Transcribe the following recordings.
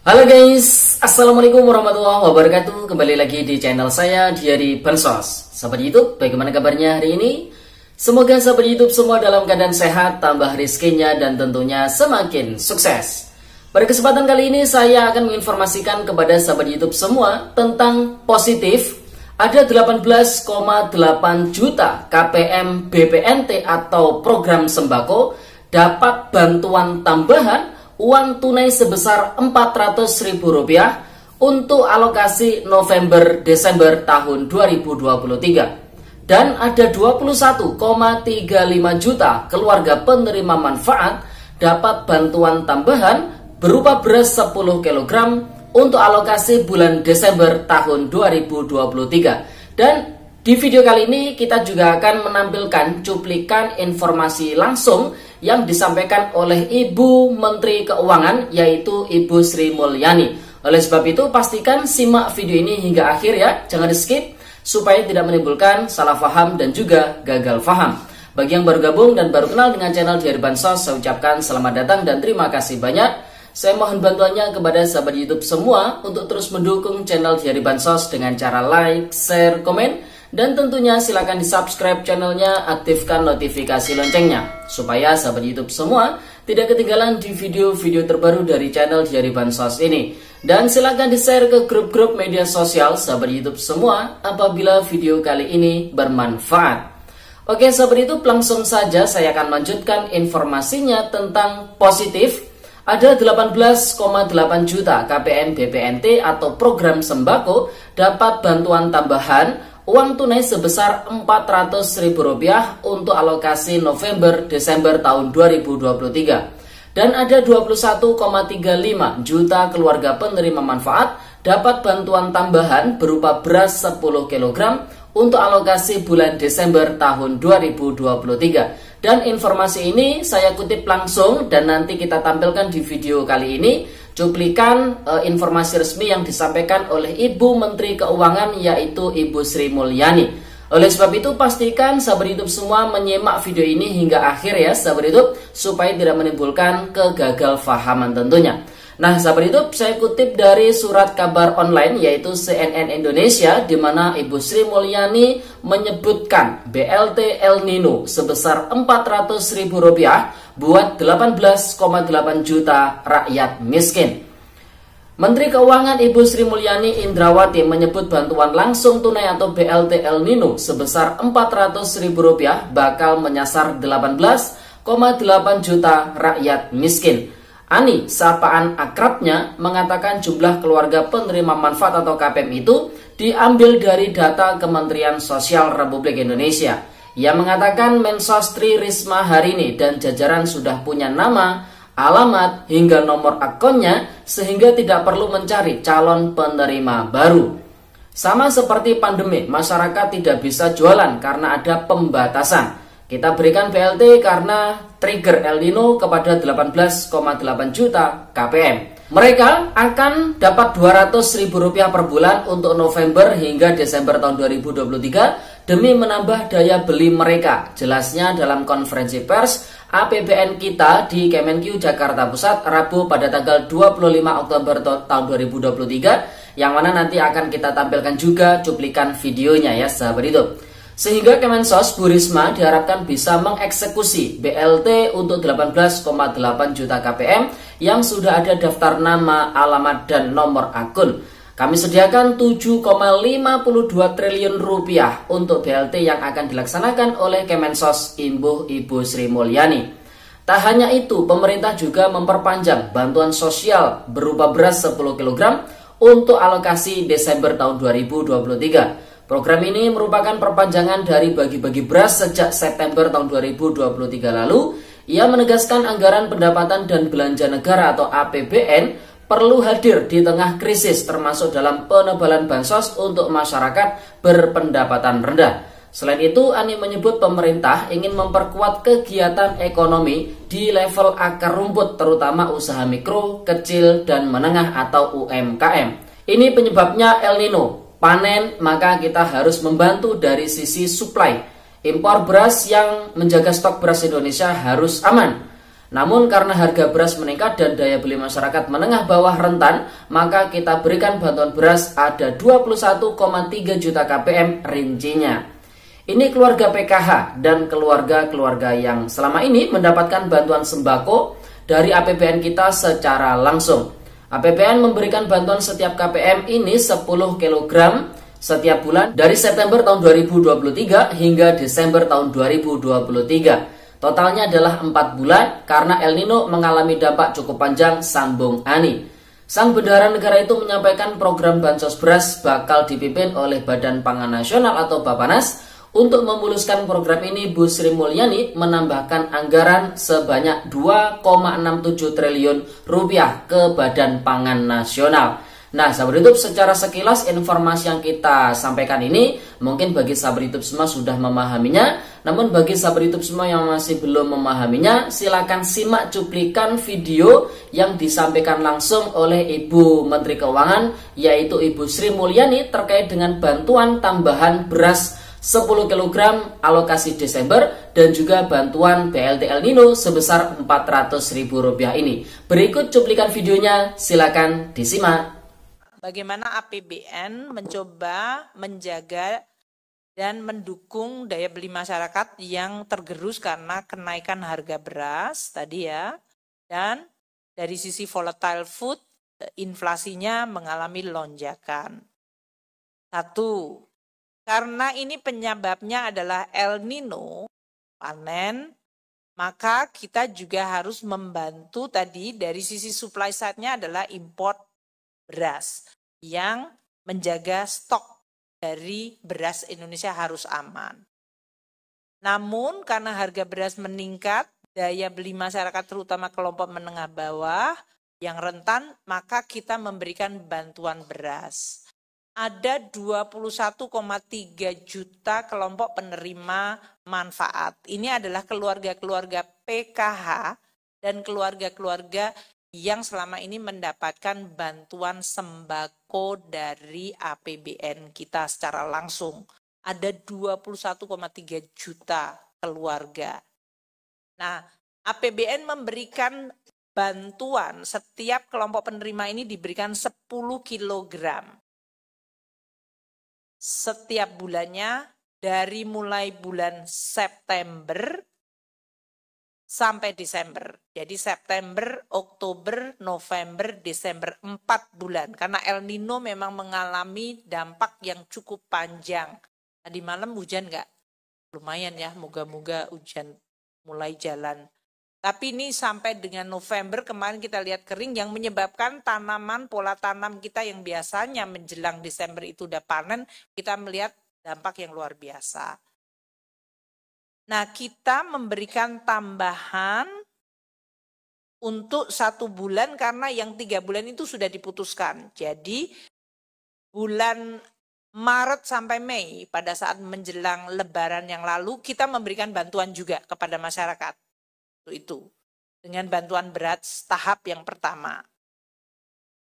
Halo guys, Assalamualaikum warahmatullahi wabarakatuh. Kembali lagi di channel saya, Diary Bansos. Sahabat YouTube, bagaimana kabarnya hari ini? Semoga sahabat YouTube semua dalam keadaan sehat, tambah rezekinya, dan tentunya semakin sukses. Pada kesempatan kali ini saya akan menginformasikan kepada sahabat YouTube semua tentang positif. Ada 18,8 juta KPM BPNT atau program sembako dapat bantuan tambahan uang tunai sebesar Rp400.000 untuk alokasi November-Desember tahun 2023. Dan ada 21,35 juta keluarga penerima manfaat dapat bantuan tambahan berupa beras 10 kg untuk alokasi bulan Desember tahun 2023. Dan di video kali ini kita juga akan menampilkan cuplikan informasi langsung yang disampaikan oleh Ibu Menteri Keuangan, yaitu Ibu Sri Mulyani. Oleh sebab itu pastikan simak video ini hingga akhir ya, jangan di skip supaya tidak menimbulkan salah paham dan juga gagal paham. Bagi yang baru gabung dan baru kenal dengan channel Diary Bansos, saya ucapkan selamat datang dan terima kasih banyak. Saya mohon bantuannya kepada sahabat YouTube semua untuk terus mendukung channel Diary Bansos dengan cara like, share, komen, dan tentunya silakan di subscribe channelnya, aktifkan notifikasi loncengnya supaya sahabat YouTube semua tidak ketinggalan di video-video terbaru dari channel Diary Bansos ini. Dan silakan di share ke grup-grup media sosial sahabat YouTube semua apabila video kali ini bermanfaat. Oke sahabat YouTube, langsung saja saya akan lanjutkan informasinya tentang positif. Ada 18,8 juta KPM BPNT atau program sembako dapat bantuan tambahan uang tunai sebesar Rp400.000 untuk alokasi November-Desember tahun 2023. Dan ada 21,35 juta keluarga penerima manfaat dapat bantuan tambahan berupa beras 10 kg untuk alokasi bulan Desember tahun 2023. Dan informasi ini saya kutip langsung dan nanti kita tampilkan di video kali ini cuplikan informasi resmi yang disampaikan oleh Ibu Menteri Keuangan, yaitu Ibu Sri Mulyani. Oleh sebab itu pastikan sahabat YouTube semua menyimak video ini hingga akhir ya sahabat YouTube, supaya tidak menimbulkan kegagalpahaman tentunya. Nah sahabat YouTube, saya kutip dari surat kabar online yaitu CNN Indonesia, di mana Ibu Sri Mulyani menyebutkan BLT El Nino sebesar Rp400.000 buat 18,8 juta rakyat miskin. Menteri Keuangan Ibu Sri Mulyani Indrawati menyebut bantuan langsung tunai atau BLT El Nino sebesar Rp400.000 bakal menyasar 18,8 juta rakyat miskin. Ani, sapaan akrabnya, mengatakan jumlah keluarga penerima manfaat atau KPM itu diambil dari data Kementerian Sosial Republik Indonesia. Ia mengatakan Mensos Tri Risma Harini dan jajaran sudah punya nama, alamat, hingga nomor akunnya sehingga tidak perlu mencari calon penerima baru. Sama seperti pandemi, masyarakat tidak bisa jualan karena ada pembatasan. Kita berikan BLT karena trigger El Nino kepada 18,8 juta KPM. Mereka akan dapat Rp200.000 per bulan untuk November hingga Desember tahun 2023 demi menambah daya beli mereka. Jelasnya dalam konferensi pers APBN kita di Kemenkyu Jakarta Pusat Rabu pada tanggal 25 Oktober tahun 2023, yang mana nanti akan kita tampilkan juga cuplikan videonya ya sahabat itu. Sehingga Kemensos Bu Risma diharapkan bisa mengeksekusi BLT untuk 18,8 juta KPM yang sudah ada daftar nama, alamat, dan nomor akun. Kami sediakan Rp7,52 triliun untuk BLT yang akan dilaksanakan oleh Kemensos Ibu Sri Mulyani. Tak hanya itu, pemerintah juga memperpanjang bantuan sosial berupa beras 10 kg untuk alokasi Desember tahun 2023. Program ini merupakan perpanjangan dari bagi-bagi beras sejak September tahun 2023 lalu. Ia menegaskan anggaran pendapatan dan belanja negara atau APBN perlu hadir di tengah krisis, termasuk dalam penebalan bansos untuk masyarakat berpendapatan rendah. Selain itu, Ani menyebut pemerintah ingin memperkuat kegiatan ekonomi di level akar rumput, terutama usaha mikro, kecil, dan menengah atau UMKM. Ini penyebabnya El Nino. Panen, maka kita harus membantu dari sisi supply. Impor beras yang menjaga stok beras Indonesia harus aman. Namun karena harga beras meningkat dan daya beli masyarakat menengah bawah rentan, maka kita berikan bantuan beras ada 21,3 juta kpm rincinya. Ini keluarga PKH dan keluarga-keluarga yang selama ini mendapatkan bantuan sembako dari APBN kita secara langsung. APBN memberikan bantuan setiap KPM ini 10 kg setiap bulan dari September tahun 2023 hingga Desember tahun 2023. Totalnya adalah 4 bulan karena El Nino mengalami dampak cukup panjang, sambung Ani. Sang bendahara negara itu menyampaikan program bansos beras bakal dipimpin oleh Badan Pangan Nasional atau Bappenas. Untuk memuluskan program ini, Bu Sri Mulyani menambahkan anggaran sebanyak 2,67 triliun rupiah ke Badan Pangan Nasional. Nah, sahabat YouTube, secara sekilas informasi yang kita sampaikan ini mungkin bagi sahabat YouTube semua sudah memahaminya. Namun bagi sahabat YouTube semua yang masih belum memahaminya, silakan simak cuplikan video yang disampaikan langsung oleh Ibu Menteri Keuangan, yaitu Ibu Sri Mulyani terkait dengan bantuan tambahan beras 10 kg alokasi Desember dan juga bantuan BLT El Nino sebesar Rp400.000 ini. Berikut cuplikan videonya, silakan disimak. Bagaimana APBN mencoba menjaga dan mendukung daya beli masyarakat yang tergerus karena kenaikan harga beras tadi ya. Dan dari sisi volatile food, inflasinya mengalami lonjakan. Satu, karena ini penyebabnya adalah El Nino, panen, maka kita juga harus membantu tadi dari sisi supply side-nya adalah import beras yang menjaga stok dari beras Indonesia harus aman. Namun karena harga beras meningkat, daya beli masyarakat terutama kelompok menengah bawah yang rentan, maka kita memberikan bantuan beras. Ada 21,3 juta kelompok penerima manfaat. Ini adalah keluarga-keluarga PKH dan keluarga-keluarga yang selama ini mendapatkan bantuan sembako dari APBN kita secara langsung. Ada 21,3 juta keluarga. Nah, APBN memberikan bantuan, setiap kelompok penerima ini diberikan 10 kg. Setiap bulannya dari mulai bulan September sampai Desember. Jadi September, Oktober, November, Desember, 4 bulan. Karena El Nino memang mengalami dampak yang cukup panjang. Tadi malam hujan nggak? Lumayan ya, moga-moga hujan mulai jalan. Tapi ini sampai dengan November kemarin kita lihat kering yang menyebabkan tanaman, pola tanam kita yang biasanya menjelang Desember itu udah panen, kita melihat dampak yang luar biasa. Nah, kita memberikan tambahan untuk 1 bulan karena yang 3 bulan itu sudah diputuskan. Jadi bulan Maret sampai Mei pada saat menjelang Lebaran yang lalu kita memberikan bantuan juga kepada masyarakat. Itu dengan bantuan beras tahap yang pertama.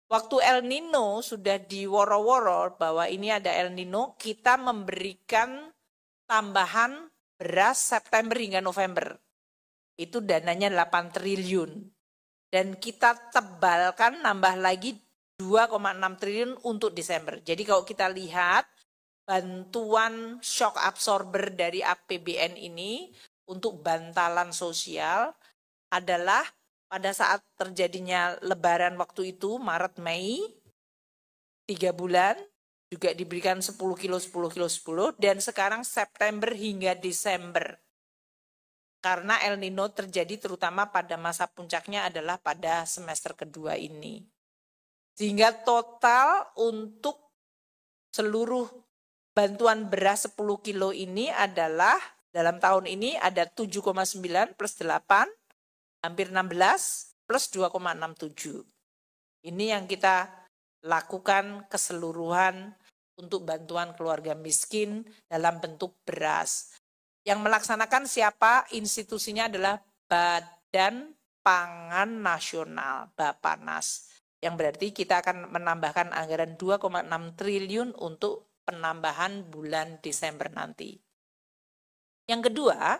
Waktu El Nino sudah diworo-woro bahwa ini ada El Nino, kita memberikan tambahan beras September hingga November. Itu dananya 8 triliun. Dan kita tebalkan nambah lagi 2,6 triliun untuk Desember. Jadi kalau kita lihat bantuan shock absorber dari APBN ini untuk bantalan sosial adalah pada saat terjadinya Lebaran waktu itu Maret Mei 3 bulan juga diberikan 10 kilo, 10 kilo, 10, dan sekarang September hingga Desember. Karena El Nino terjadi terutama pada masa puncaknya adalah pada semester kedua ini. Sehingga total untuk seluruh bantuan beras 10 kilo ini adalah dalam tahun ini ada 7,9 plus 8, hampir 16, plus 2,67. Ini yang kita lakukan keseluruhan untuk bantuan keluarga miskin dalam bentuk beras. Yang melaksanakan siapa? Institusinya adalah Badan Pangan Nasional, Bappenas. Yang berarti kita akan menambahkan anggaran 2,6 triliun untuk penambahan bulan Desember nanti. Yang kedua,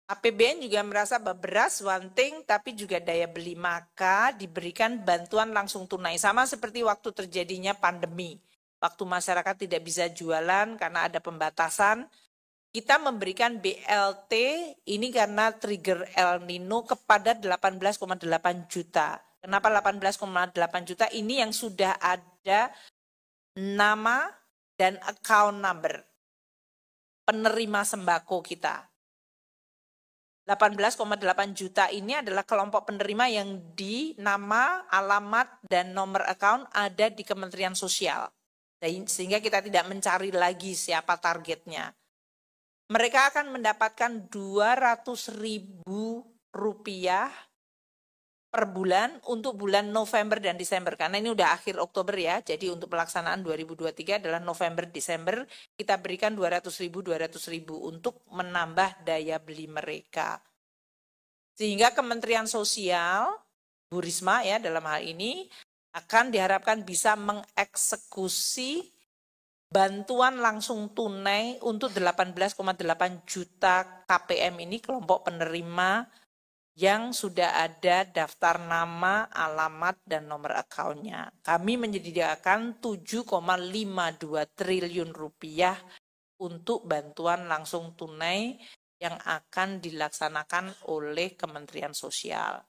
APBN juga merasa bahwa beras one thing, tapi juga daya beli, maka diberikan bantuan langsung tunai. Sama seperti waktu terjadinya pandemi. Waktu masyarakat tidak bisa jualan karena ada pembatasan, kita memberikan BLT ini karena trigger El Nino kepada 18,8 juta. Kenapa 18,8 juta? Ini yang sudah ada nama dan account number penerima sembako kita. 18,8 juta ini adalah kelompok penerima yang di nama, alamat, dan nomor account ada di Kementerian Sosial. Sehingga kita tidak mencari lagi siapa targetnya. Mereka akan mendapatkan Rp200.000 per bulan untuk bulan November dan Desember. Karena ini udah akhir Oktober ya, jadi untuk pelaksanaan 2023 adalah November-Desember, kita berikan Rp200.000 untuk menambah daya beli mereka. Sehingga Kementerian Sosial, Bu Risma ya dalam hal ini, akan diharapkan bisa mengeksekusi bantuan langsung tunai untuk 18,8 juta KPM ini, kelompok penerima yang sudah ada daftar nama, alamat, dan nomor akunnya. Kami menyediakan Rp7,52 triliun untuk bantuan langsung tunai yang akan dilaksanakan oleh Kementerian Sosial.